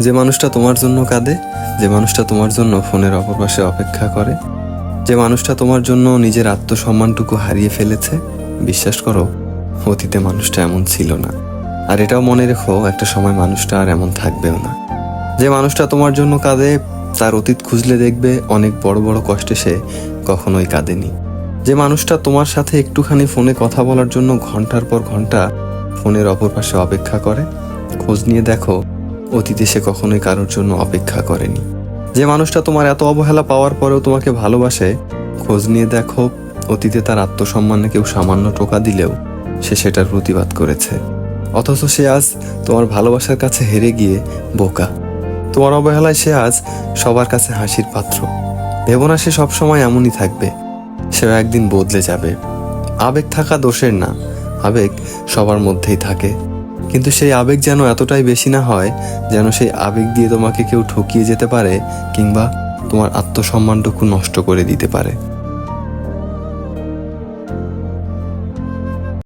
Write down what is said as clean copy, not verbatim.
যে মানুষটা তোমার জন্য কাঁদে, যে মানুষটা তোমার জন্য ফোনের অপর পাশে অপেক্ষা করে, যে মানুষটা তোমার জন্য নিজের আত্মসম্মানটুকু হারিয়ে ফেলেছে, বিশ্বাস করো অতীতে মানুষটা এমন ছিল না। আর এটাও মনে রেখো, একটা সময় মানুষটা আর এমন থাকবেও না। যে মানুষটা তোমার জন্য কাঁদে, তার অতীত খুঁজলে দেখবে অনেক বড় বড় কষ্টে সে কখনোই কাঁদেনি। যে মানুষটা তোমার সাথে একটুখানি ফোনে কথা বলার জন্য ঘন্টার পর ঘন্টা ফোনের অপর পাশে অপেক্ষা করে, খোঁজ নিয়ে দেখো অতীতে সে কখনোই কারোর জন্য অপেক্ষা করেনি। যে মানুষটা তোমার এত অবহেলা পাওয়ার পরেও তোমাকে ভালোবাসে, খোঁজ নিয়ে দেখো অতীতে তার আত্মসম্মানে কেউ সামান্য টোকা দিলেও সে সেটার প্রতিবাদ করেছে। অথচ সে আজ তোমার ভালোবাসার কাছে হেরে গিয়ে বোকা। তোমার অবহেলায় সে আজ সবার কাছে হাসির পাত্র। ভেবো না সে সবসময় এমনই থাকবে, সেও একদিন বদলে যাবে। আবেগ থাকা দোষের না, আবেগ সবার মধ্যেই থাকে, কিন্তু সেই আবেগ যেন এতটাই বেশি না হয় যেন সেই আবেগ দিয়ে তোমাকে কেউ ঠকিয়ে যেতে পারে কিংবা তোমার আত্মসম্মানটুকু নষ্ট করে দিতে পারে।